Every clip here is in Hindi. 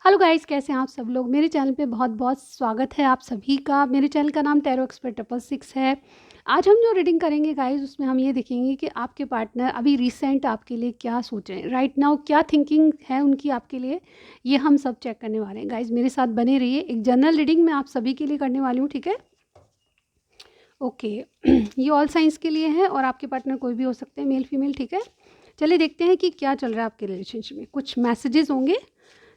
हेलो गाइस, कैसे हैं आप सब लोग। मेरे चैनल पे बहुत बहुत स्वागत है आप सभी का। मेरे चैनल का नाम टैरो एक्सपर्ट 666 है। आज हम जो रीडिंग करेंगे गाइस, उसमें हम ये देखेंगे कि आपके पार्टनर अभी रिसेंट आपके लिए क्या सोच रहे हैं, राइट नाउ क्या थिंकिंग है उनकी आपके लिए। ये हम सब चेक करने वाले हैं गाइस। मेरे साथ बने रहिए। एक जनरल रीडिंग मैं आप सभी के लिए करने वाली हूँ, ठीक है। ओके ये ऑल साइंस के लिए है और आपके पार्टनर कोई भी हो सकते हैं, मेल फीमेल, ठीक है। चलिए देखते हैं कि क्या चल रहा है आपके रिलेशनशिप में। कुछ मैसेजेस होंगे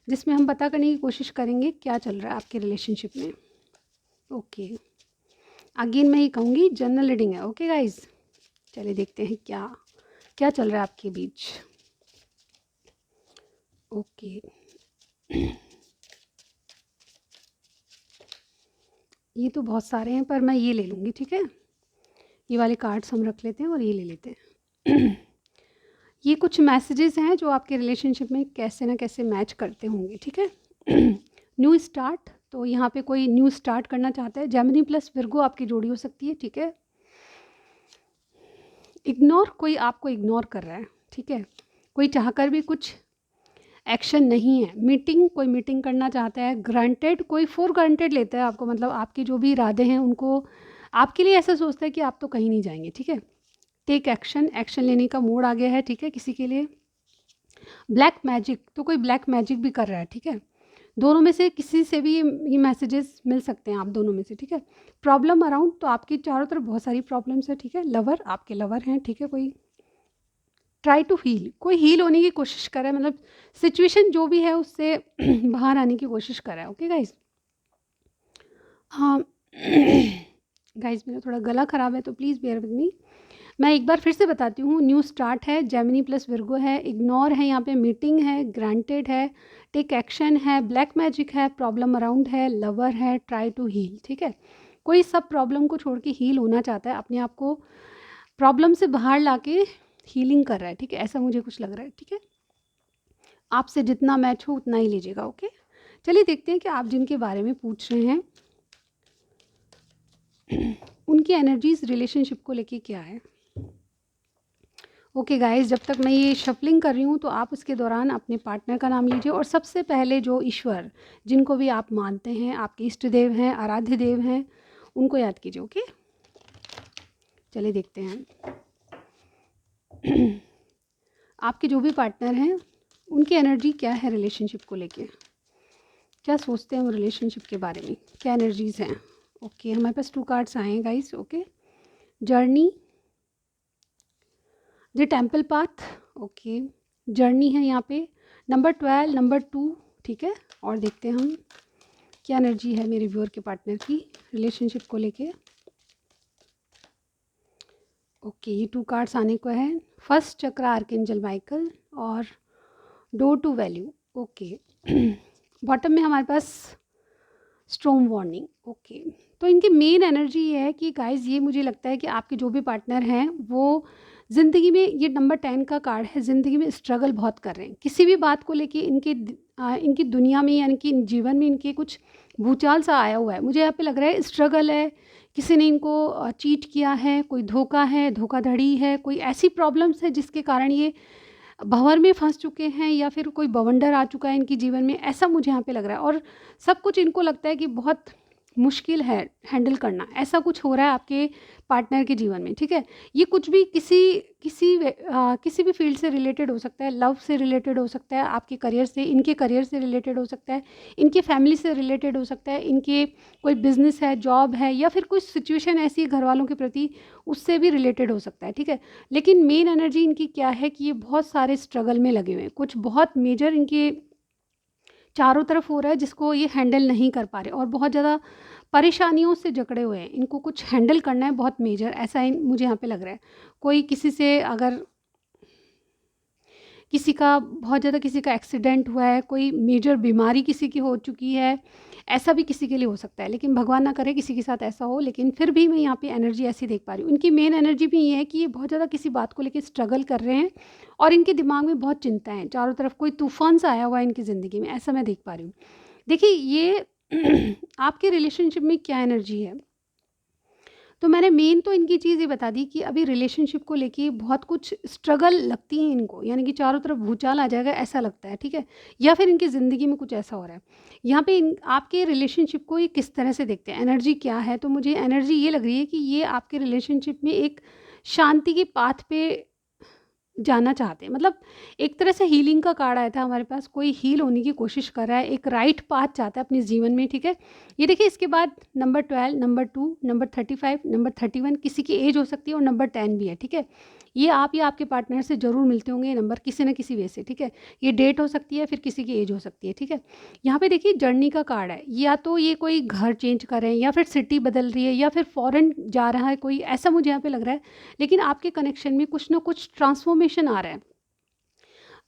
जिसमें हम पता करने की कोशिश करेंगे क्या चल रहा है आपके रिलेशनशिप में। ओके, अगेन मैं ये कहूँगी जनरल रीडिंग है, ओके गाइज। चलिए देखते हैं क्या क्या चल रहा है आपके बीच। ओके ये तो बहुत सारे हैं पर मैं ये ले लूँगी, ठीक है। ये वाले कार्ड्स हम रख लेते हैं और ये ले लेते हैं ये कुछ मैसेजेस हैं जो आपके रिलेशनशिप में कैसे ना कैसे मैच करते होंगे, ठीक है। न्यू स्टार्ट, तो यहाँ पे कोई न्यू स्टार्ट करना चाहता है। जेमिनी प्लस विर्गो आपकी जोड़ी हो सकती है, ठीक है। इग्नोर, कोई आपको इग्नोर कर रहा है, ठीक है। कोई चाहकर भी कुछ एक्शन नहीं है। मीटिंग, कोई मीटिंग करना चाहता है। ग्रांटेड, कोई फॉर ग्रांटेड लेता है आपको, मतलब आपके जो भी इरादे हैं उनको आपके लिए ऐसा सोचता है कि आप तो कहीं नहीं जाएंगे, ठीक है। टेक एक्शन, एक्शन लेने का मूड आ गया है, ठीक है, किसी के लिए। ब्लैक मैजिक, तो कोई ब्लैक मैजिक भी कर रहा है, ठीक है। दोनों में से किसी से भी ये मैसेजेस मिल सकते हैं, आप दोनों में से, ठीक है। प्रॉब्लम अराउंड, तो आपकी चारों तरफ बहुत सारी प्रॉब्लम्स है, ठीक है। लवर, आपके लवर हैं, ठीक है। कोई ट्राई टू हील, कोई हील होने की कोशिश कर रहा है, मतलब सिचुएशन जो भी है उससे बाहर आने की कोशिश कर रहा है, ओके गाइज। हाँ गाइज मेरा थोड़ा गला ख़राब है तो प्लीज़ बेयर विद मी। मैं एक बार फिर से बताती हूँ। न्यू स्टार्ट है, जेमिनी प्लस विर्गो है, इग्नोर है, यहाँ पे मीटिंग है, ग्रांटेड है, टेक एक्शन है, ब्लैक मैजिक है, प्रॉब्लम अराउंड है, लवर है, ट्राई टू हील, ठीक है। कोई सब प्रॉब्लम को छोड़ के हील होना चाहता है, अपने आप को प्रॉब्लम से बाहर लाके हीलिंग कर रहा है, ठीक है। ऐसा मुझे कुछ लग रहा है, ठीक है। आपसे जितना मैच हो उतना ही लीजिएगा, ओके। चलिए देखते हैं कि आप जिनके बारे में पूछ रहे हैं उनकी एनर्जीज रिलेशनशिप को लेके क्या है। ओके गाइस, जब तक मैं ये शफलिंग कर रही हूँ तो आप उसके दौरान अपने पार्टनर का नाम लीजिए और सबसे पहले जो ईश्वर, जिनको भी आप मानते हैं, आपके इष्ट देव हैं, आराध्य देव हैं, उनको याद कीजिए, ओके। चलिए देखते हैं आपके जो भी पार्टनर हैं उनकी एनर्जी क्या है रिलेशनशिप को लेके, क्या सोचते हैं वो रिलेशनशिप के बारे में, क्या एनर्जीज हैं। ओके, हमारे पास 2 कार्ड्स आए हैं guys, okay. Journey, the temple path, okay. Journey है यहाँ पे। नंबर 12, नंबर 2, ठीक है। और देखते हैं हम क्या एनर्जी है मेरे व्यूअर के पार्टनर की रिलेशनशिप को लेके। ओके, ये 2 कार्ड्स आने को है। फर्स्ट चक्र आर्कएंजल माइकल और door to value, okay. Bottom में हमारे पास स्ट्रॉम वार्निंग, ओके। तो इनकी मेन एनर्जी ये है कि गाइस, ये मुझे लगता है कि आपके जो भी पार्टनर हैं वो ज़िंदगी में, ये नंबर 10 का कार्ड है, ज़िंदगी में स्ट्रगल बहुत कर रहे हैं किसी भी बात को लेके। इनकी दुनिया में, यानी कि जीवन में इनके कुछ भूचाल सा आया हुआ है। मुझे यहाँ पे लग रहा है स्ट्रगल है, किसी ने इनको चीट किया है, कोई धोखा है, धोखाधड़ी है, कोई ऐसी प्रॉब्लम्स है जिसके कारण ये भंवर में फंस चुके हैं या फिर कोई बवंडर आ चुका है इनके जीवन में, ऐसा मुझे यहाँ पे लग रहा है। और सब कुछ इनको लगता है कि बहुत मुश्किल है हैंडल करना, ऐसा कुछ हो रहा है आपके पार्टनर के जीवन में, ठीक है। ये कुछ भी किसी भी फील्ड से रिलेटेड हो सकता है, लव से रिलेटेड हो सकता है, आपके करियर से, इनके करियर से रिलेटेड हो सकता है, इनके फैमिली से रिलेटेड हो सकता है, इनके कोई बिजनेस है, जॉब है, या फिर कोई सिचुएशन ऐसी है घर वालों के प्रति, उससे भी रिलेटेड हो सकता है, ठीक है। लेकिन मेन एनर्जी इनकी क्या है कि ये बहुत सारे स्ट्रगल में लगे हुए हैं, कुछ बहुत मेजर इनके चारों तरफ हो रहा है जिसको ये हैंडल नहीं कर पा रहे, और बहुत ज़्यादा परेशानियों से जकड़े हुए हैं। इनको कुछ हैंडल करना है बहुत मेजर, ऐसा मुझे यहाँ पे लग रहा है। कोई किसी से, अगर किसी का बहुत ज़्यादा, किसी का एक्सीडेंट हुआ है, कोई मेजर बीमारी किसी की हो चुकी है, ऐसा भी किसी के लिए हो सकता है। लेकिन भगवान ना करे किसी के साथ ऐसा हो, लेकिन फिर भी मैं यहाँ पे एनर्जी ऐसी देख पा रही हूँ। इनकी मेन एनर्जी भी ये है कि ये बहुत ज़्यादा किसी बात को लेकर स्ट्रगल कर रहे हैं और इनके दिमाग में बहुत चिंता है, चारों तरफ कोई तूफान सा आया हुआ है इनकी ज़िंदगी में, ऐसा मैं देख पा रही हूँ। देखिए ये आपके रिलेशनशिप में क्या एनर्जी है तो मैंने मेन तो इनकी चीज़ ये बता दी कि अभी रिलेशनशिप को लेके बहुत कुछ स्ट्रगल लगती है इनको, यानी कि चारों तरफ भूचाल आ जाएगा ऐसा लगता है, ठीक है? या फिर इनकी ज़िंदगी में कुछ ऐसा हो रहा है। यहाँ पे इन आपके रिलेशनशिप को ये किस तरह से देखते हैं, एनर्जी क्या है? तो मुझे एनर्जी ये लग रही है कि ये आपके रिलेशनशिप में एक शांति के पाथ पे जाना चाहते हैं, मतलब एक तरह से हीलिंग का कार्ड आया था हमारे पास, कोई हील होने की कोशिश कर रहा है, एक राइट पाथ चाहता है अपने जीवन में, ठीक है। ये देखिए इसके बाद नंबर 12, नंबर 2, नंबर 35, नंबर 31, किसी की एज हो सकती है और नंबर 10 भी है, ठीक है। ये आप या आपके पार्टनर से ज़रूर मिलते होंगे ये नंबर किसी न किसी वे से, ठीक है। ये डेट हो सकती है, फिर किसी की एज हो सकती है, ठीक है। यहाँ पे देखिए जर्नी का कार्ड है, या तो ये कोई घर चेंज कर रहे हैं, या फिर सिटी बदल रही है, या फिर फॉरेन जा रहा है कोई, ऐसा मुझे यहाँ पे लग रहा है। लेकिन आपके कनेक्शन में कुछ ना कुछ ट्रांसफॉर्मेशन आ रहा है,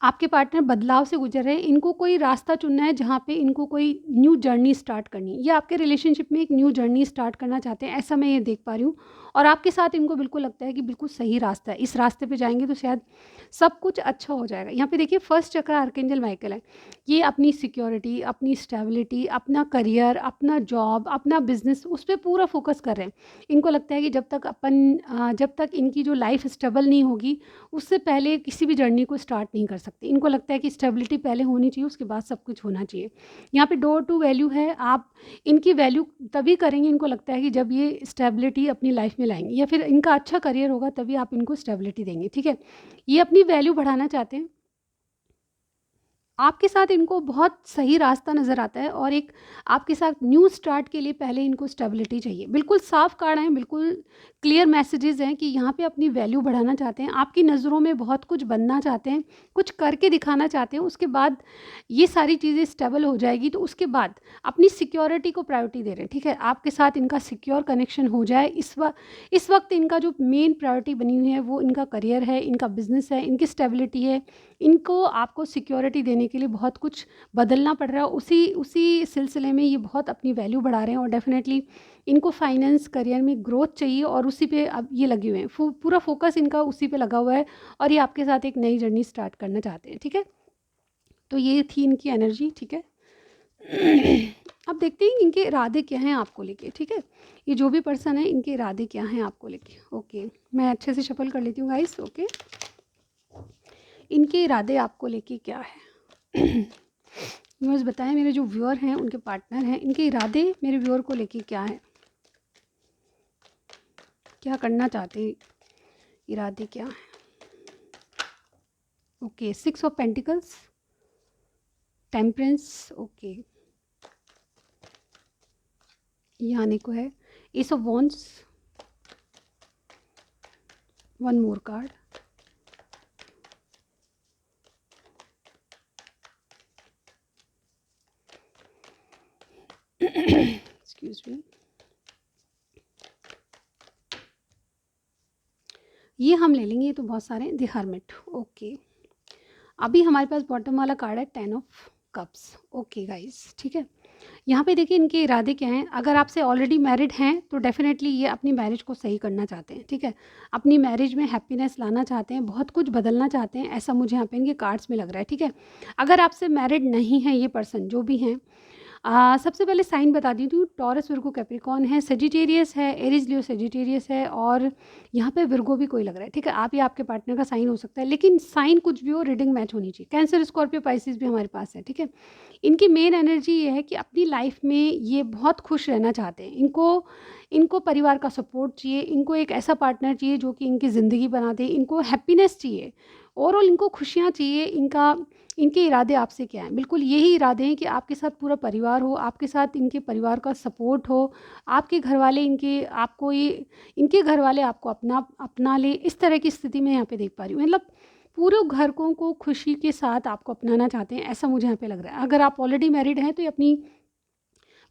आपके पार्टनर बदलाव से गुजर रहे हैं, इनको कोई रास्ता चुनना है जहाँ पे इनको कोई न्यू जर्नी स्टार्ट करनी है, या आपके रिलेशनशिप में एक न्यू जर्नी स्टार्ट करना चाहते हैं, ऐसा मैं ये देख पा रही हूँ। और आपके साथ इनको बिल्कुल लगता है कि बिल्कुल सही रास्ता है, इस रास्ते पे जाएंगे तो शायद सब कुछ अच्छा हो जाएगा। यहाँ पे देखिए फर्स्ट चक्र आर्कएंजल माइकल है, ये अपनी सिक्योरिटी, अपनी स्टेबिलिटी, अपना करियर, अपना जॉब, अपना बिजनेस, उस पर पूरा फोकस कर रहे हैं। इनको लगता है कि जब तक इनकी जो लाइफ स्टेबल नहीं होगी, उससे पहले किसी भी जर्नी को स्टार्ट नहीं कर सकते। इनको लगता है कि स्टेबिलिटी पहले होनी चाहिए, उसके बाद सब कुछ होना चाहिए। यहाँ पे डोर टू वैल्यू है, आप इनकी वैल्यू तभी करेंगे, इनको लगता है कि जब ये स्टेबिलिटी अपनी लाइफ में लाएंगे, या फिर इनका अच्छा करियर होगा तभी आप इनको स्टेबिलिटी देंगे, ठीक है। ये अपनी वैल्यू बढ़ाना चाहते हैं, आपके साथ इनको बहुत सही रास्ता नज़र आता है, और एक आपके साथ न्यू स्टार्ट के लिए पहले इनको स्टेबिलिटी चाहिए। बिल्कुल साफ कार्ड हैं, बिल्कुल क्लियर मैसेजेस हैं कि यहाँ पे अपनी वैल्यू बढ़ाना चाहते हैं, आपकी नज़रों में बहुत कुछ बनना चाहते हैं, कुछ करके दिखाना चाहते हैं। उसके बाद ये सारी चीज़ें स्टेबल हो जाएगी तो उसके बाद अपनी सिक्योरिटी को प्रायोरिटी दे रहे हैं, ठीक है। आपके साथ इनका सिक्योर कनेक्शन हो जाए, इस वक्त इनका जो मेन प्रायोरिटी बनी हुई है वो इनका करियर है, इनका बिजनेस है, इनकी स्टेबिलिटी है। इनको आपको सिक्योरिटी देने के लिए बहुत कुछ बदलना पड़ रहा है, उसी उसी सिलसिले में ये बहुत अपनी वैल्यू बढ़ा रहे हैं, और डेफिनेटली इनको फाइनेंस करियर में ग्रोथ चाहिए, और उसी पे अब ये लगे हुए हैं, पूरा फोकस इनका उसी पे लगा हुआ है, और ये आपके साथ एक नई जर्नी स्टार्ट करना चाहते हैं, ठीक है। तो ये थी इनकी एनर्जी, ठीक है। अब देखते हैं इनके इरादे क्या हैं आपको लेके, ठीक है। ये जो भी पर्सन है इनके इरादे क्या हैं आपको लेके। ओके, मैं अच्छे से शफल कर लेती हूँ गाइस। ओके, इनके इरादे आपको लेके क्या है। व्यूअर्स बताएं, मेरे जो व्यूअर हैं उनके पार्टनर हैं, इनके इरादे मेरे व्यूअर को लेके क्या है, क्या करना चाहते हैं, इरादे क्या हैं। Okay, 6 of pentacles, temperance, okay, ये आने को है, S of wands, one more card, excuse me, ये हम ले लेंगे, ये तो बहुत सारे, द हर्मिट। ओके, अभी हमारे पास बॉटम वाला कार्ड है 10 ऑफ कप्स। ओके गाइस, ठीक है। यहाँ पे देखिए इनके इरादे क्या हैं। अगर आपसे ऑलरेडी मैरिड हैं तो डेफिनेटली ये अपनी मैरिज को सही करना चाहते हैं, ठीक है। अपनी मैरिज में हैप्पीनेस लाना चाहते हैं, बहुत कुछ बदलना चाहते हैं, ऐसा मुझे यहाँ पे इनके कार्ड्स में लग रहा है, ठीक है। अगर आपसे मैरिड नहीं है ये पर्सन जो भी हैं, सबसे पहले साइन बता दी थी, टॉरस, विर्गो, कैप्रिकॉर्न है, सेजिटेरियस है, एरीज, लियो, सेजिटेरियस है, और यहाँ पे विर्गो भी कोई लग रहा है, ठीक है। आप या आपके पार्टनर का साइन हो सकता है, लेकिन साइन कुछ भी हो, रीडिंग मैच होनी चाहिए। कैंसर, स्कॉर्पियो, पाइसिस भी हमारे पास है, ठीक है। इनकी मेन एनर्जी ये है कि अपनी लाइफ में ये बहुत खुश रहना चाहते हैं, इनको परिवार का सपोर्ट चाहिए, इनको एक ऐसा पार्टनर चाहिए जो कि इनकी ज़िंदगी बना दे, इनको हैप्पीनेस चाहिए, ओवरऑल इनको खुशियाँ चाहिए। इनके इरादे आपसे क्या हैं, बिल्कुल यही इरादे हैं कि आपके साथ पूरा परिवार हो, आपके साथ इनके परिवार का सपोर्ट हो, आपके घर वाले इनके घर वाले आपको अपना ले, इस तरह की स्थिति में यहाँ पे देख पा रही हूँ। मतलब पूरे घरकों को खुशी के साथ आपको अपनाना चाहते हैं, ऐसा मुझे यहाँ पे लग रहा है। अगर आप ऑलरेडी मैरिड हैं तो ये अपनी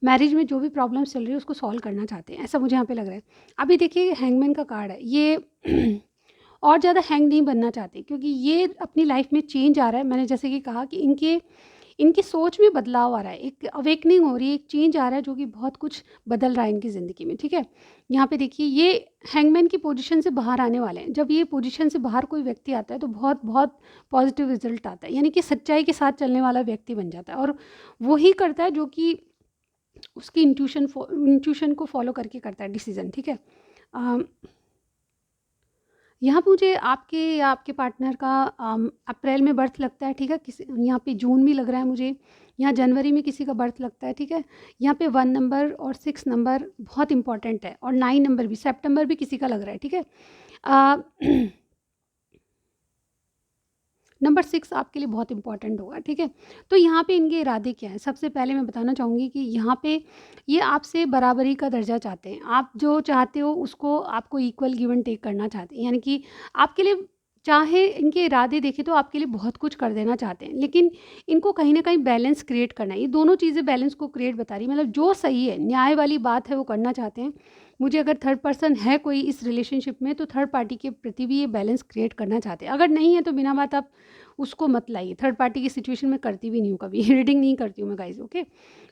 मैरिज में जो भी प्रॉब्लम्स चल रही है उसको सॉल्व करना चाहते हैं, ऐसा मुझे यहाँ पे लग रहा है। अभी देखिए हैंगमैन का कार्ड है, ये और ज़्यादा हैंग नहीं बनना चाहते, क्योंकि ये अपनी लाइफ में चेंज आ रहा है। मैंने जैसे कि कहा कि इनकी सोच में बदलाव आ रहा है, एक अवेकनिंग हो रही है, एक चेंज आ रहा है जो कि बहुत कुछ बदल रहा है इनकी ज़िंदगी में, ठीक है। यहाँ पे देखिए ये हैंगमैन की पोजीशन से बाहर आने वाले हैं। जब ये पोजीशन से बाहर कोई व्यक्ति आता है तो बहुत बहुत पॉजिटिव रिजल्ट आता है, यानी कि सच्चाई के साथ चलने वाला व्यक्ति बन जाता है, और वही करता है जो कि उसकी इंट्यूशन को फॉलो करके करता है डिसीजन, ठीक है। यहाँ पे मुझे आपके या आपके पार्टनर का अप्रैल में बर्थ लगता है, ठीक है। किसी यहाँ पे जून भी लग रहा है मुझे, यहाँ जनवरी में किसी का बर्थ लगता है, ठीक है। यहाँ पे 1 नंबर और 6 नंबर बहुत इंपॉर्टेंट है, और 9 नंबर भी, सितंबर भी किसी का लग रहा है, ठीक है। अ, नंबर 6 आपके लिए बहुत इंपॉर्टेंट होगा, ठीक है। तो यहाँ पे इनके इरादे क्या हैं? सबसे पहले मैं बताना चाहूँगी कि यहाँ पे ये आपसे बराबरी का दर्जा चाहते हैं। आप जो चाहते हो उसको आपको इक्वल गिव एंड टेक करना चाहते हैं। यानी कि आपके लिए, चाहे इनके इरादे देखें तो आपके लिए बहुत कुछ कर देना चाहते हैं, लेकिन इनको कहीं न कहीं बैलेंस क्रिएट करना है। ये दोनों चीज़ें बैलेंस को क्रिएट बता रही हैं, मतलब जो सही है, न्याय वाली बात है वो करना चाहते हैं। मुझे अगर थर्ड पर्सन है कोई इस रिलेशनशिप में, तो थर्ड पार्टी के प्रति भी ये बैलेंस क्रिएट करना चाहते हैं। अगर नहीं है तो बिना बात आप उसको मत लाइए। थर्ड पार्टी की सिचुएशन में करती भी नहीं हूँ कभी रीडिंग नहीं करती हूँ मैं गाइज़, ओके।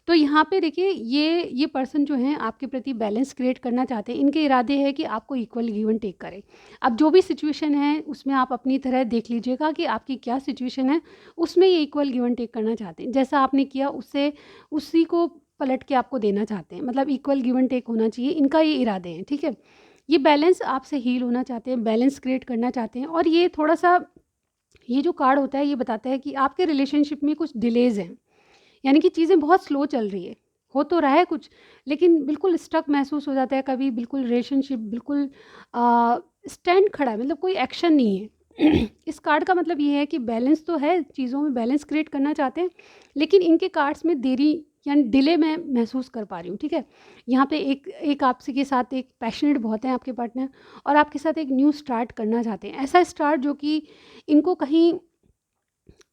तो यहाँ पे देखिए, ये पर्सन जो हैं आपके प्रति बैलेंस क्रिएट करना चाहते हैं। इनके इरादे हैं कि आपको इक्वल गिव एंड टेक करें। अब जो भी सिचुएशन है उसमें आप अपनी तरह देख लीजिएगा कि आपकी क्या सिचुएशन है, उसमें ये इक्वल गिव एंड टेक करना चाहते हैं। जैसा आपने किया उससे उसी को पलट के आपको देना चाहते हैं, मतलब इक्वल गिव एंड टेक होना चाहिए, इनका ये इरादे हैं, ठीक है। ये बैलेंस आपसे हील होना चाहते हैं, बैलेंस क्रिएट करना चाहते हैं। और ये थोड़ा-सा, ये जो कार्ड होता है ये बताता है कि आपके रिलेशनशिप में कुछ डिलेज़ हैं, यानी कि चीज़ें बहुत स्लो चल रही है। हो तो रहा है कुछ, लेकिन बिल्कुल स्टक महसूस हो जाता है कभी, बिल्कुल रिलेशनशिप बिल्कुल स्टैंड खड़ा है, मतलब कोई एक्शन नहीं है। इस कार्ड का मतलब ये है कि बैलेंस तो है, चीज़ों में बैलेंस क्रिएट करना चाहते हैं, लेकिन इनके कार्ड्स में देरी यानी डिले मैं महसूस कर पा रही हूँ, ठीक है। यहाँ पे एक एक आपसे के साथ एक पैशनेट बहुत है आपके पार्टनर, और आपके साथ एक न्यू स्टार्ट करना चाहते हैं। ऐसा स्टार्ट जो कि इनको कहीं,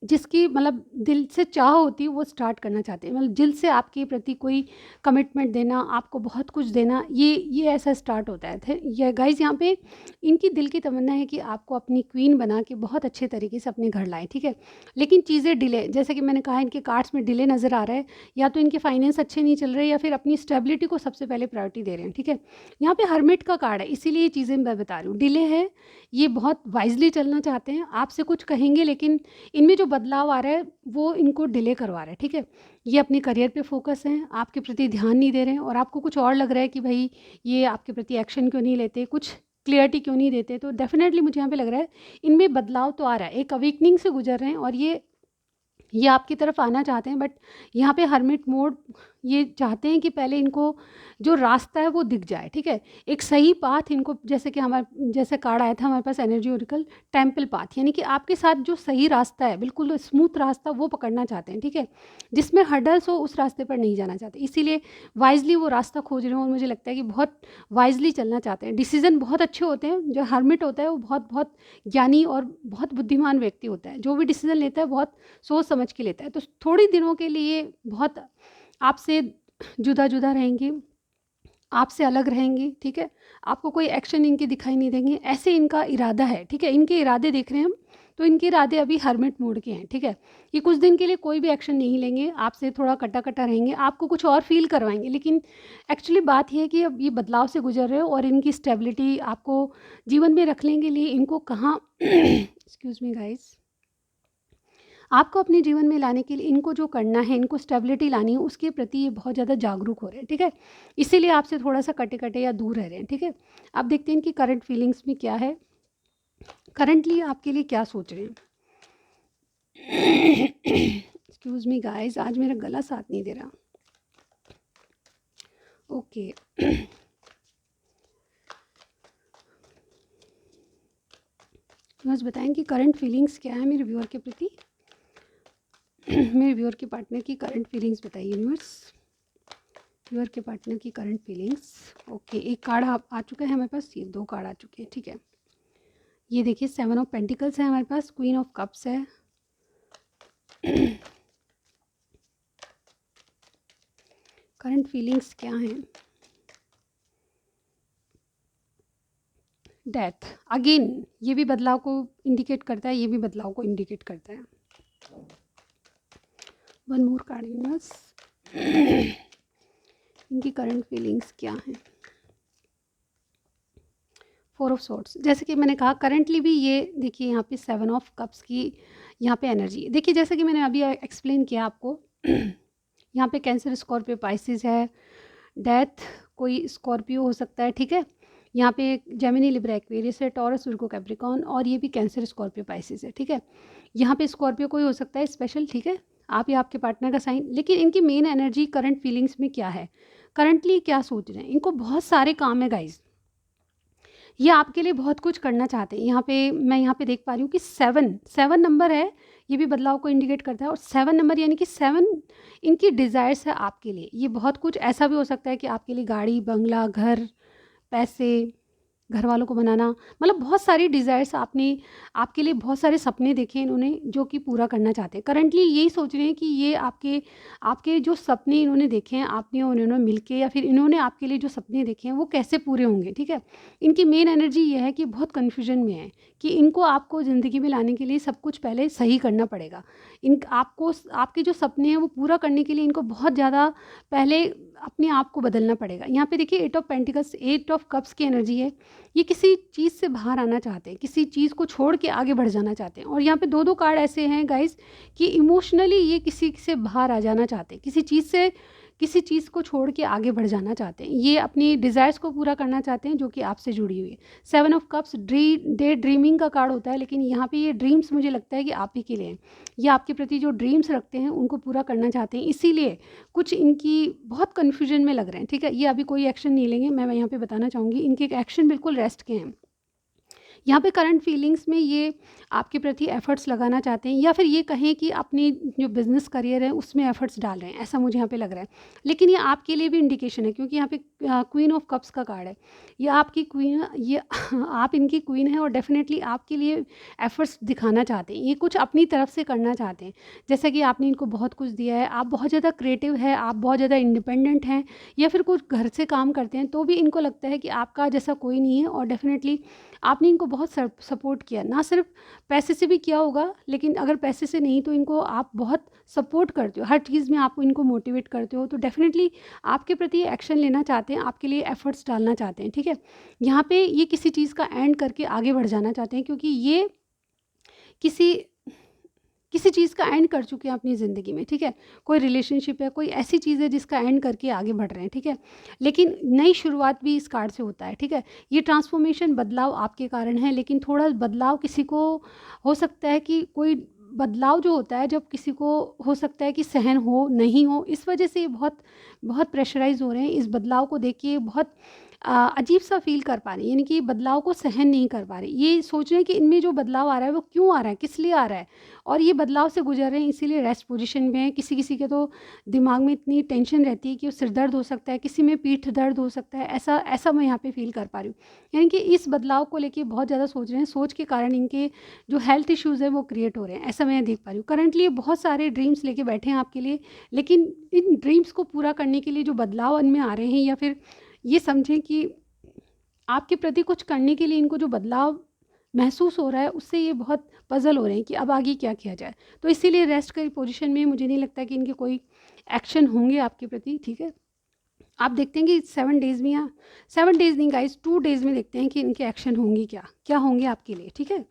जिसकी मतलब दिल से चाह होती है, वो स्टार्ट करना चाहते हैं, मतलब दिल से आपके प्रति कोई कमिटमेंट देना, आपको बहुत कुछ देना, ये ऐसा स्टार्ट होता है। ये गाइस यहाँ पे इनकी दिल की तमन्ना है कि आपको अपनी क्वीन बना के बहुत अच्छे तरीके से अपने घर लाएं, ठीक है। लेकिन चीज़ें डिले, जैसे कि मैंने कहा इनके कार्ड्स में डिले नज़र आ रहा है, या तो इनके फाइनेंस अच्छे नहीं चल रहे, या फिर अपनी स्टेबिलिटी को सबसे पहले प्रायोरिटी दे रहे हैं, ठीक है। यहाँ पे हर्मिट का कार्ड है, इसीलिए ये चीज़ें मैं बता रही हूँ, डिले है। ये बहुत वाइजली चलना चाहते हैं, आपसे कुछ कहेंगे, लेकिन इनमें जो बदलाव आ रहा है वो इनको डिले करवा रहा है, ठीक है। ये अपने करियर पे फोकस हैं, आपके प्रति ध्यान नहीं दे रहे हैं, और आपको कुछ और लग रहा है कि भाई ये आपके प्रति एक्शन क्यों नहीं लेते, कुछ क्लियरिटी क्यों नहीं देते। तो डेफिनेटली मुझे यहाँ पे लग रहा है इनमें बदलाव तो आ रहा है, एक अवेकनिंग से गुजर रहे हैं, और ये आपकी तरफ आना चाहते हैं। बट यहाँ पे हर्मिट मोड, ये चाहते हैं कि पहले इनको जो रास्ता है वो दिख जाए, ठीक है। एक सही पाथ इनको, जैसे कि हमारे जैसे कार्ड आया था हमारे पास एनर्जी ओरिकल, टेम्पल पाथ, यानी कि आपके साथ जो सही रास्ता है, बिल्कुल स्मूथ रास्ता, वो पकड़ना चाहते हैं, ठीक है। जिसमें हर्डल्स हो उस रास्ते पर नहीं जाना चाहते, इसीलिए वाइजली वो रास्ता खोज रहे हैं, और मुझे लगता है कि बहुत वाइजली चलना चाहते हैं। डिसीजन बहुत अच्छे होते हैं, जो हर्मिट होता है वो बहुत बहुत ज्ञानी और बहुत बुद्धिमान व्यक्ति होता है, जो भी डिसीजन लेता है बहुत सोच समझ के लेता है। तो थोड़ी दिनों के लिए बहुत आपसे जुदा-जुदा रहेंगे, आपसे अलग रहेंगे, ठीक है। आपको कोई एक्शन इनके दिखाई नहीं देंगे, ऐसे इनका इरादा है, ठीक है। इनके इरादे देख रहे हैं हम, तो इनके इरादे अभी हर्मिट मोड के हैं, ठीक है। ये कुछ दिन के लिए कोई भी एक्शन नहीं लेंगे, आपसे थोड़ा कटा-कटा रहेंगे, आपको कुछ और फ़ील करवाएँगे, लेकिन एक्चुअली बात ये है कि अब ये बदलाव से गुज़र रहे हो, और इनकी स्टेबिलिटी आपको जीवन में रखने के लिए इनको कहाँ एक्सक्यूज़ मी गाइज़, आपको अपने जीवन में लाने के लिए इनको जो करना है, इनको स्टेबिलिटी लानी है, उसके प्रति ये बहुत ज़्यादा जागरूक हो रहे हैं, ठीक है। इसीलिए आपसे थोड़ा-सा कटे-कटे या दूर रह रहे हैं, ठीक है। अब देखते हैं इनकी करंट फीलिंग्स में क्या है, करंटली आपके लिए क्या सोच रहे हैं। एक्सक्यूज़ मी गाइज़, आज मेरा गला साथ नहीं दे रहा। ओके। बस बताएं कि करंट फीलिंग्स क्या है मेरे व्यूअर के प्रति। मेरे व्यूअर के पार्टनर की करंट फीलिंग्स बताइए यूनिवर्स, व्यूअर के पार्टनर की करंट फीलिंग्स। ओके, एक कार्ड आ चुका है हमारे पास, ये 2 कार्ड आ चुके हैं, ठीक है। ये देखिए 7 ऑफ पेंटिकल्स है हमारे पास, क्वीन ऑफ कप्स है, करंट फीलिंग्स क्या हैं। डेथ अगेन, ये भी बदलाव को इंडिकेट करता है, ये भी बदलाव को इंडिकेट करता है। वन मोर कार्ड यूनिवर्स, इनकी करंट फीलिंग्स क्या हैं। 4 ऑफ सोर्ड्स, जैसे कि मैंने कहा करंटली भी ये देखिए यहाँ पे 7 ऑफ कप्स की यहाँ पे एनर्जी देखिए, जैसे कि मैंने अभी एक्सप्लेन किया आपको। यहाँ पे कैंसर, स्कॉर्पियो, पाइसिस है, डेथ कोई स्कॉर्पियो हो सकता है, ठीक है। यहाँ पे जेमिनी, लिब्रा, एक्वेरियस है, टॉरस, विर्गो, कैप्रिकॉर्न, और ये भी कैंसर, स्कॉर्पियो, पाइसिस है, ठीक है। यहाँ पे स्कॉर्पियो कोई हो सकता है स्पेशल, ठीक है, आप या आपके पार्टनर का साइन। लेकिन इनकी मेन एनर्जी करंट फीलिंग्स में क्या है, करंटली क्या सोच रहे हैं, इनको बहुत सारे काम है गाइज, ये आपके लिए बहुत कुछ करना चाहते हैं। यहाँ पे मैं यहाँ पे देख पा रही हूँ कि 7 नंबर है, ये भी बदलाव को इंडिकेट करता है, और 7 नंबर यानी कि 7 इनकी डिज़ायर्स है आपके लिए। ये बहुत कुछ ऐसा भी हो सकता है कि आपके लिए गाड़ी, बंगला, घर, पैसे, घर वालों को बनाना, मतलब बहुत सारी डिज़ायर्स आपने, आपके लिए बहुत सारे सपने देखे इन्होंने जो कि पूरा करना चाहते हैं। करंटली यही सोच रहे हैं कि ये आपके आपके जो सपने इन्होंने देखे हैं, आपने और इन्होंने मिलके, या फिर इन्होंने आपके लिए जो सपने देखे हैं वो कैसे पूरे होंगे, ठीक है। इनकी मेन एनर्जी ये है कि बहुत कन्फ्यूजन में है कि इनको आपको ज़िंदगी में लाने के लिए सब कुछ पहले सही करना पड़ेगा। इन आपको आपके जो सपने हैं वो पूरा करने के लिए इनको बहुत ज़्यादा पहले अपने आप को बदलना पड़ेगा। यहाँ पे देखिए 8 ऑफ पेंटिकल्स, 8 ऑफ कप्स की एनर्जी है। ये किसी चीज़ से बाहर आना चाहते हैं, किसी चीज़ को छोड़ के आगे बढ़ जाना चाहते हैं। और यहाँ पे दो कार्ड ऐसे हैं गाइस कि इमोशनली ये किसी से बाहर आ जाना चाहते हैं, किसी चीज़ को छोड़ के आगे बढ़ जाना चाहते हैं। ये अपनी डिज़ायर्स को पूरा करना चाहते हैं जो कि आपसे जुड़ी हुई है। 7 ऑफ कप्स डे ड्रीमिंग का कार्ड होता है, लेकिन यहाँ पे ये ड्रीम्स मुझे लगता है कि आप ही के लिए हैं। ये आपके प्रति जो ड्रीम्स रखते हैं उनको पूरा करना चाहते हैं, इसीलिए कुछ इनकी बहुत कन्फ्यूजन में लग रहे हैं, ठीक है। ये अभी कोई एक्शन नहीं लेंगे, मैं यहाँ पे बताना चाहूँगी इनके एक्शन बिल्कुल रेस्ट के हैं। यहाँ पे करंट फीलिंग्स में ये आपके प्रति एफर्ट्स लगाना चाहते हैं, या फिर ये कहें कि अपनी जो बिज़नेस करियर है उसमें एफर्ट्स डाल रहे हैं, ऐसा मुझे यहाँ पे लग रहा है। लेकिन ये आपके लिए भी इंडिकेशन है, क्योंकि यहाँ पे क्वीन ऑफ कप्स का कार्ड है। ये आपकी क्वीन, ये आप इनकी क्वीन है, और डेफिनेटली आपके लिए एफर्ट्स दिखाना चाहते हैं, ये कुछ अपनी तरफ से करना चाहते हैं। जैसा कि आपने इनको बहुत कुछ दिया है, आप बहुत ज़्यादा क्रिएटिव है, आप बहुत ज़्यादा इंडिपेंडेंट हैं, या फिर कुछ घर से काम करते हैं, तो भी इनको लगता है कि आपका जैसा कोई नहीं है। और डेफिनेटली आपने इनको बहुत सपोर्ट किया, ना सिर्फ पैसे से भी किया होगा, लेकिन अगर पैसे से नहीं तो इनको आप बहुत सपोर्ट करते हो, हर चीज़ में आप इनको मोटिवेट करते हो, तो डेफिनेटली आपके प्रति एक्शन लेना चाहते हैं, आपके लिए एफर्ट्स डालना चाहते हैं, ठीक है। यहाँ पे ये किसी चीज़ का एंड करके आगे बढ़ जाना चाहते हैं, क्योंकि ये किसी किसी चीज़ का एंड कर चुके हैं अपनी ज़िंदगी में, ठीक है। कोई रिलेशनशिप है, कोई ऐसी चीज़ है जिसका एंड करके आगे बढ़ रहे हैं, ठीक है। लेकिन नई शुरुआत भी इस कार्ड से होता है, ठीक है। ये ट्रांसफॉर्मेशन, बदलाव आपके कारण है, लेकिन थोड़ा बदलाव किसी को हो सकता है कि कोई बदलाव जो होता है जब किसी को हो सकता है कि सहन हो नहीं हो, इस वजह से ये बहुत बहुत प्रेशराइज हो रहे हैं। इस बदलाव को देख के बहुत अजीब सा फील कर पा रहे हैं, यानी कि बदलाव को सहन नहीं कर पा रहे। ये सोच रहे हैं कि इनमें जो बदलाव आ रहा है वो क्यों आ रहा है, किस लिए आ रहा है, और ये बदलाव से गुजर रहे हैं, इसीलिए रेस्ट पोजीशन में है। किसी किसी के तो दिमाग में इतनी टेंशन रहती है कि वो सिर दर्द हो सकता है, किसी में पीठ दर्द हो सकता है, ऐसा ऐसा मैं यहाँ पे फील कर पा रही हूँ। यानी कि इस बदलाव को लेके बहुत ज़्यादा सोच रहे हैं, सोच के कारण इनके जो हेल्थ इश्यूज़ है वो क्रिएट हो रहे हैं, ऐसा मैं देख पा रही हूँ। करंटली ये बहुत सारे ड्रीम्स लेके बैठे हैं आपके लिए, लेकिन इन ड्रीम्स को पूरा करने के लिए जो बदलाव इनमें आ रहे हैं, या फिर ये समझें कि आपके प्रति कुछ करने के लिए इनको जो बदलाव महसूस हो रहा है, उससे ये बहुत पज़ल हो रहे हैं कि अब आगे क्या किया जाए। तो इसीलिए रेस्ट की पोजीशन में मुझे नहीं लगता कि इनके कोई एक्शन होंगे आपके प्रति, ठीक है। आप देखते हैं कि 7 डेज़ में, या 7 डेज़ नहीं गाइस, 2 डेज़ में देखते हैं कि इनके एक्शन होंगे, क्या होंगे आपके लिए, ठीक है।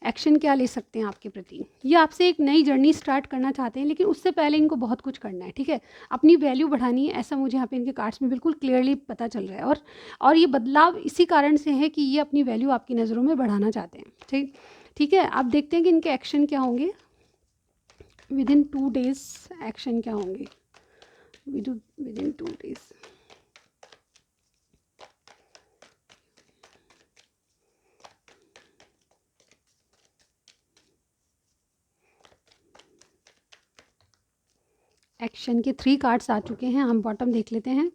एक्शन क्या ले सकते हैं आपके प्रति। ये आपसे एक नई जर्नी स्टार्ट करना चाहते हैं, लेकिन उससे पहले इनको बहुत कुछ करना है, ठीक है। अपनी वैल्यू बढ़ानी है, ऐसा मुझे यहाँ पे इनके कार्ड्स में बिल्कुल क्लियरली पता चल रहा है। और ये बदलाव इसी कारण से है कि ये अपनी वैल्यू आपकी नज़रों में बढ़ाना चाहते हैं, ठीक है। आप देखते हैं कि इनके एक्शन क्या होंगे विद इन 2 डेज़। एक्शन क्या होंगे विद इन 2 डेज़। एक्शन के 3 कार्ड्स आ चुके हैं, हम बॉटम देख लेते हैं।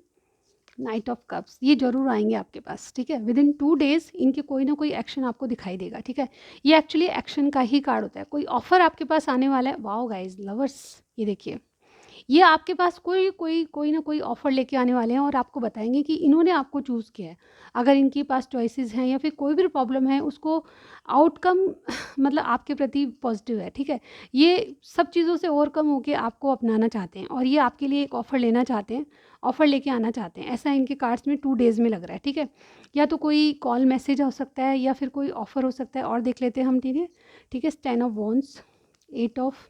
नाइट ऑफ कप्स, ये जरूर आएंगे आपके पास, ठीक है। विद इन 2 डेज़ इनके कोई ना कोई एक्शन आपको दिखाई देगा, ठीक है। ये एक्चुअली एक्शन का ही कार्ड होता है, कोई ऑफर आपके पास आने वाला है। वाओ गाइज, लवर्स, ये देखिए, ये आपके पास कोई ना कोई ऑफ़र लेके आने वाले हैं और आपको बताएंगे कि इन्होंने आपको चूज़ किया है। अगर इनके पास चॉइसेस हैं या फिर कोई भी प्रॉब्लम है, उसको आउटकम मतलब आपके प्रति पॉजिटिव है, ठीक है। ये सब चीज़ों से ओवरकम होके आपको अपनाना चाहते हैं, और ये आपके लिए एक ऑफ़र लेना चाहते हैं, ऑफ़र लेके आना चाहते हैं। ऐसा इनके कार्ड्स में 2 डेज़ में लग रहा है, ठीक है। या तो कोई कॉल मैसेज हो सकता है, या फिर कोई ऑफ़र हो सकता है। और देख लेते हैं हम, ठीक है। 10 ऑफ वॉन्ड्स, 8 ऑफ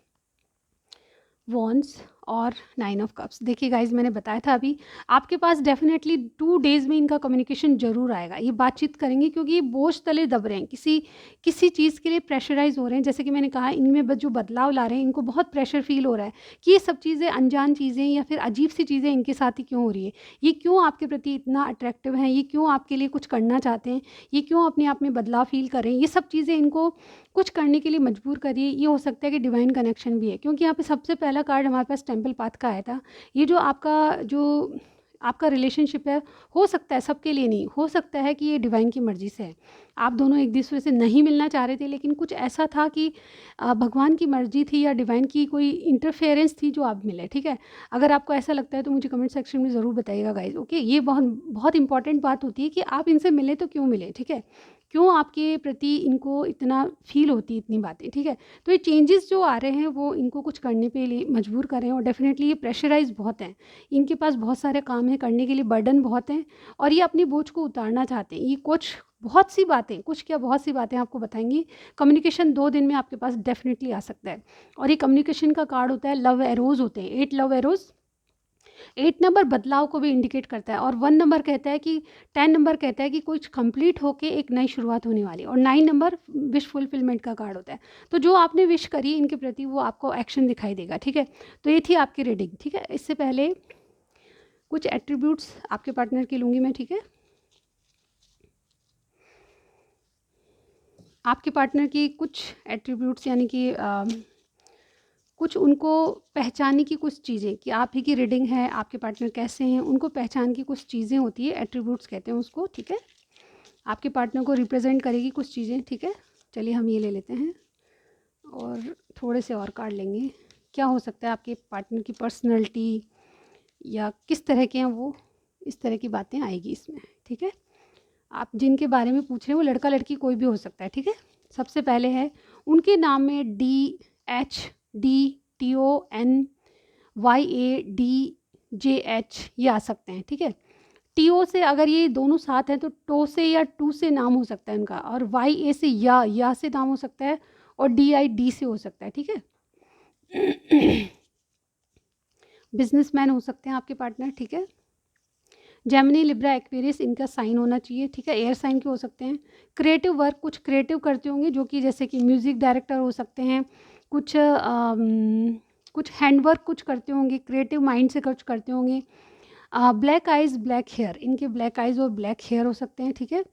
वॉन्ड्स और 9 ऑफ कप्स। देखिए गाइज, मैंने बताया था अभी, आपके पास डेफिनेटली 2 डेज़ में इनका कम्युनिकेशन ज़रूर आएगा। ये बातचीत करेंगे क्योंकि ये बोझ तले दब रहे हैं, किसी चीज़ के लिए प्रेशराइज़ हो रहे हैं। जैसे कि मैंने कहा, इनमें जो बदलाव ला रहे हैं, इनको बहुत प्रेशर फ़ील हो रहा है कि ये सब चीज़ें अनजान चीज़ें या फिर अजीब सी चीज़ें इनके साथ ही क्यों हो रही है। ये क्यों आपके प्रति इतना अट्रैक्टिव हैं, ये क्यों आपके लिए कुछ करना चाहते हैं, ये क्यों अपने आप में बदलाव फ़ील कर रहे हैं। ये सब चीज़ें इनको कुछ करने के लिए मजबूर कर रही है। ये हो सकता है कि डिवाइन कनेक्शन भी है, क्योंकि यहाँ पे सबसे पहला कार्ड हमारे पास टेम्पल पाथ का आया था। ये जो आपका रिलेशनशिप है, हो सकता है, सबके लिए नहीं, हो सकता है कि ये डिवाइन की मर्ज़ी से है। आप दोनों एक दूसरे से नहीं मिलना चाह रहे थे, लेकिन कुछ ऐसा था कि भगवान की मर्ज़ी थी या डिवाइन की कोई इंटरफेरेंस थी जो आप मिले, ठीक है? अगर आपको ऐसा लगता है तो मुझे कमेंट सेक्शन में ज़रूर बताइएगा गाइज़, ओके? ये बहुत बहुत इंपॉर्टेंट बात होती है कि आप इनसे मिले तो क्यों मिले, ठीक है? क्यों आपके प्रति इनको इतना फ़ील होती है इतनी बातें, ठीक है? तो ये चेंजेस जो आ रहे हैं वो इनको कुछ करने पे लिए मजबूर कर रहे हैं, और डेफ़िनेटली ये प्रेशराइज़ बहुत हैं। इनके पास बहुत सारे काम हैं करने के लिए, बर्डन बहुत हैं, और ये अपनी बोझ को उतारना चाहते हैं। ये कुछ बहुत सी बातें, कुछ क्या बहुत सी बातें आपको बताएँगी। कम्युनिकेशन 2 दिन में आपके पास डेफ़िनेटली आ सकता है, और ये कम्युनिकेशन का कार्ड होता है, लव एरोज़ होते हैं, 8 लव एरोज़। 8 नंबर बदलाव को भी इंडिकेट करता है, और 1 नंबर कहता है कि 10 नंबर कहता है कि कुछ कंप्लीट होके एक नई शुरुआत होने वाली है, और 9 नंबर विश फुलफिलमेंट का कार्ड होता है। तो जो आपने विश करी इनके प्रति, वो आपको एक्शन दिखाई देगा, ठीक है? तो ये थी आपकी रीडिंग, ठीक है? इससे पहले कुछ एट्रीब्यूट्स आपके पार्टनर की लूँगी मैं, ठीक है? आपके पार्टनर की कुछ एट्रीब्यूट्स, यानी कि कुछ उनको पहचानने की कुछ चीज़ें, कि आप ही की रीडिंग है, आपके पार्टनर कैसे हैं, उनको पहचान की कुछ चीज़ें होती है, एट्रीब्यूट्स कहते हैं उसको, ठीक है? आपके पार्टनर को रिप्रेजेंट करेगी कुछ चीज़ें, ठीक है? चलिए हम ये ले लेते हैं, और थोड़े से और कार्ड लेंगे। क्या हो सकता है आपके पार्टनर की पर्सनैलिटी, या किस तरह के हैं वो, इस तरह की बातें आएगी इसमें, ठीक है? आप जिनके बारे में पूछ रहे हैं वो लड़का लड़की कोई भी हो सकता है, ठीक है? सबसे पहले है, उनके नाम में DHDTONYADJH ये आ सकते हैं, ठीक है? टीओ से अगर ये दोनों साथ हैं तो टो से या टू से नाम हो सकता है इनका, और YA से या से नाम हो सकता है, और DID से हो सकता है, ठीक है? बिजनेसमैन हो सकते हैं आपके पार्टनर, ठीक है? जेमिनी, लिब्रा, एक्वेरियस इनका साइन होना चाहिए, ठीक है? एयर साइन के हो सकते हैं। क्रिएटिव वर्क, कुछ क्रिएटिव करते होंगे, जो कि जैसे कि म्यूज़िक डायरेक्टर हो सकते हैं, कुछ हैंड वर्क कुछ करते होंगे, क्रिएटिव माइंड से कुछ करते होंगे। ब्लैक आइज़, ब्लैक हेयर, इनके ब्लैक आइज़ और ब्लैक हेयर हो सकते हैं, ठीक है?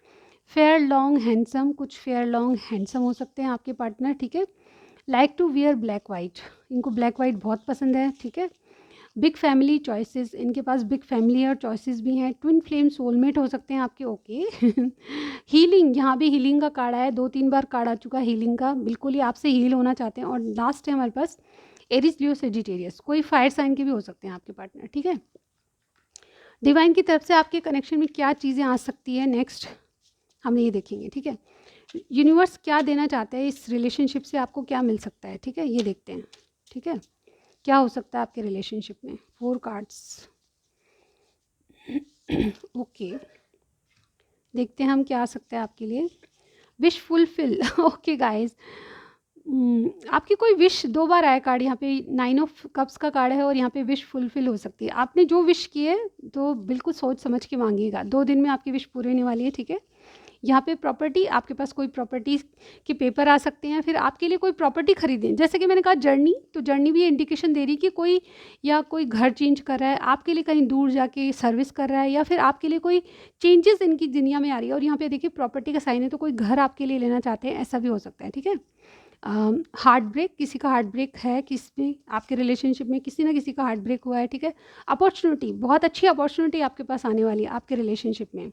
फेयर लॉन्ग हैंडसम, कुछ फेयर लॉन्ग हैंडसम हो सकते हैं आपके पार्टनर, ठीक है? Like to wear black white, इनको ब्लैक वाइट बहुत पसंद है, ठीक है? बिग फैमिली चॉइसेस, इनके पास बिग फैमिली और चॉइसेस भी हैं। ट्विन फ्लेम सोलमेट हो सकते हैं आपके, ओके। हीलिंग, यहाँ भी हीलिंग का कार्ड है, 2-3 बार कार्ड आ चुका है हीलिंग का, बिल्कुल ही आपसे हील होना चाहते हैं। और लास्ट है हमारे पास एरिस, लियो, सेजिटेरियस, कोई फायर साइन के भी हो सकते हैं आपके पार्टनर, ठीक है? डिवाइन की तरफ से आपके कनेक्शन में क्या चीज़ें आ सकती है नेक्स्ट, हम ये देखेंगे, ठीक है? यूनिवर्स क्या देना चाहता है इस रिलेशनशिप से, आपको क्या मिल सकता है, ठीक है? ये देखते हैं, ठीक है? क्या हो सकता है आपके रिलेशनशिप में? 4 कार्ड्स। ओके, देखते हैं हम क्या आ सकता है आपके लिए। विश फुलफिल, ओके गाइस, आपकी कोई विश 2 बार आया कार्ड यहाँ पे, 9 ऑफ कप्स का कार्ड है, और यहाँ पे विश फुलफिल हो सकती है। आपने जो विश की है तो बिल्कुल सोच समझ के मांगिएगा, 2 दिन में आपकी विश पूरी होने वाली है, ठीक है? यहाँ पे प्रॉपर्टी, आपके पास कोई प्रॉपर्टी के पेपर आ सकते हैं, फिर आपके लिए कोई प्रॉपर्टी खरीदें। जैसे कि मैंने कहा जर्नी, तो जर्नी भी इंडिकेशन दे रही कि कोई घर चेंज कर रहा है, आपके लिए कहीं दूर जाके सर्विस कर रहा है, या फिर आपके लिए कोई चेंजेस इनकी दुनिया में आ रही है। और यहाँ पे देखिए प्रॉपर्टी का साइन है, तो कोई घर आपके लिए लेना चाहते हैं, ऐसा भी हो सकता है, ठीक है? हार्ट ब्रेक, किसी का हार्ट ब्रेक है, किसी आपके रिलेशनशिप में किसी ना किसी का हार्ट ब्रेक हुआ है, ठीक है? अपॉर्चुनिटी, बहुत अच्छी अपॉर्चुनिटी आपके पास आने वाली है आपके रिलेशनशिप में।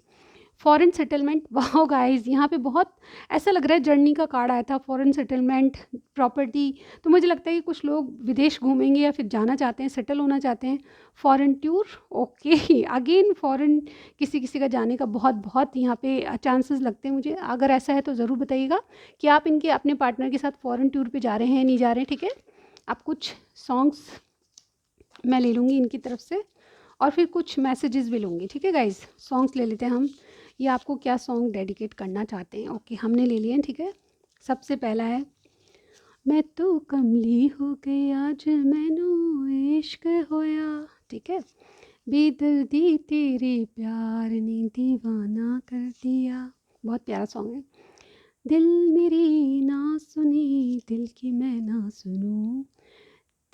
फॉरेन सेटलमेंट, वाओ गाइस, यहाँ पे बहुत ऐसा लग रहा है, जर्नी का कार्ड आया था, फॉरेन सेटलमेंट, प्रॉपर्टी, तो मुझे लगता है कि कुछ लोग विदेश घूमेंगे या फिर जाना चाहते हैं, सेटल होना चाहते हैं। Foreign tour, okay, again foreign किसी किसी का जाने का बहुत बहुत यहाँ पे चांसेस लगते हैं मुझे। अगर ऐसा है तो ज़रूर बताइएगा कि आप इनके अपने पार्टनर के साथ फॉरेन टूर पे जा रहे हैं, नहीं जा रहे हैं, ठीक है? आप कुछ सॉन्ग्स मैं ले लूँगी इनकी तरफ से, और फिर कुछ मैसेजेस भी लूँगी, ठीक है गाइज? सॉन्ग्स ले लेते हैं हम, ये आपको क्या सॉन्ग डेडिकेट करना चाहते हैं, ओके, हमने ले लिए हैं, ठीक है? सबसे पहला है मैं तो कमली हो गई आज मैनू इश्क होया। ठीक है। बेदर्दी तेरे प्यार ने दीवाना कर दिया। बहुत प्यारा सॉन्ग है। दिल मेरी ना सुनी दिल की मैं ना सुनूं,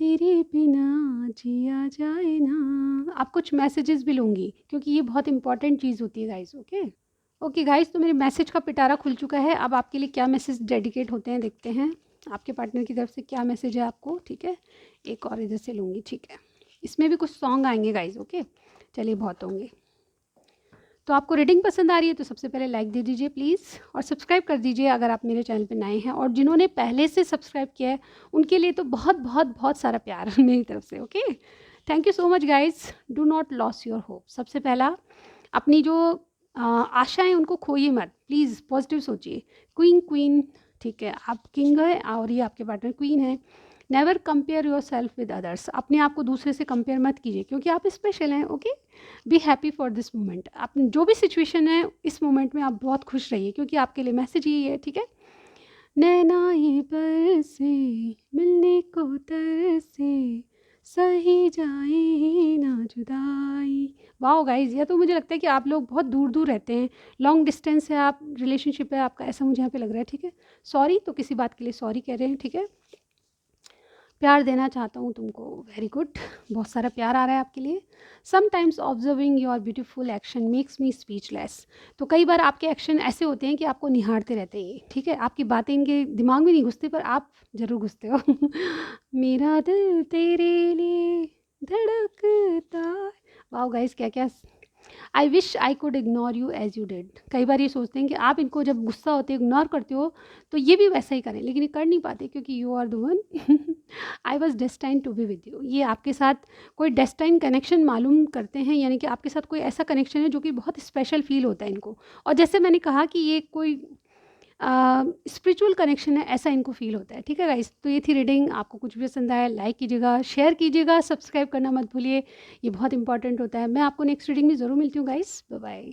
तेरे बिना जिया जाए ना। आप कुछ मैसेजेस भी लूँगी क्योंकि ये बहुत इंपॉर्टेंट चीज़ होती है गाइस। ओके ओके गाइस, तो मेरे मैसेज का पिटारा खुल चुका है। अब आपके लिए क्या मैसेज डेडिकेट होते हैं देखते हैं। आपके पार्टनर की तरफ से क्या मैसेज है आपको। ठीक है, एक और इधर से लूँगी। ठीक है, इसमें भी कुछ सॉन्ग आएंगे गाइस। ओके चलिए, बहुत होंगे। तो आपको रीडिंग पसंद आ रही है तो सबसे पहले लाइक दे दीजिए प्लीज़, और सब्सक्राइब कर दीजिए अगर आप मेरे चैनल पे नए हैं, और जिन्होंने पहले से सब्सक्राइब किया है उनके लिए तो बहुत बहुत बहुत सारा प्यार मेरी तरफ से। Okay, thank you so much guys. Do not loss your hope. सबसे पहला, अपनी जो आशाएं उनको खोइए मत प्लीज़, पॉजिटिव सोचिए। क्वीन क्वीन, ठीक है, आप किंग है और ये आपके पार्टनर क्वीन है। Never compare your self with others. अपने आप को दूसरे से कंपेयर मत कीजिए क्योंकि आप स्पेशल हैं। Okay, be happy for this moment. आप जो भी सिचुएशन है इस मोमेंट में आप बहुत खुश रहिए क्योंकि आपके लिए मैसेज यही है। ठीक है। नैना ये बरसे मिलने को तरसे, सही जाए ना जुदाई। वाह गाइज, ये तो मुझे लगता है कि आप लोग बहुत दूर दूर रहते हैं, लॉन्ग डिस्टेंस है, आप रिलेशनशिप है आपका, ऐसा मुझे यहाँ पे लग रहा है। ठीक है, सॉरी, तो किसी बात के लिए सॉरी कह रहे हैं। ठीक है, प्यार देना चाहता हूँ तुमको। वेरी गुड, बहुत सारा प्यार आ रहा है आपके लिए। Sometimes observing your beautiful action makes me speechless. तो कई बार आपके एक्शन ऐसे होते हैं कि आपको निहारते रहते हैं। ठीक है, आपकी बातें इनके दिमाग में नहीं घुसती पर आप ज़रूर घुसते हो। मेरा दिल तेरे लिए धड़कता है। वाह गाइस, क्या क्या। I wish I could ignore you as you did. कई बार ये सोचते हैं कि आप इनको जब गुस्सा होते इग्नोर करते हो तो ये भी वैसा ही करें, लेकिन ये कर नहीं पाते क्योंकि you are the one. I was destine to be with you. ये आपके साथ कोई डेस्टाइन कनेक्शन मालूम करते हैं, यानी कि आपके साथ कोई ऐसा कनेक्शन है जो कि बहुत स्पेशल फील होता है इनको। और जैसे मैंने कहा कि ये कोई स्पिरिचुअल कनेक्शन है, ऐसा इनको फील होता है। ठीक है गाइस, तो ये थी रीडिंग। आपको कुछ भी पसंद आया लाइक कीजिएगा, शेयर कीजिएगा, सब्सक्राइब करना मत भूलिए, ये बहुत इंपॉर्टेंट होता है। मैं आपको नेक्स्ट रीडिंग में ज़रूर मिलती हूँ गाइस। Bye bye.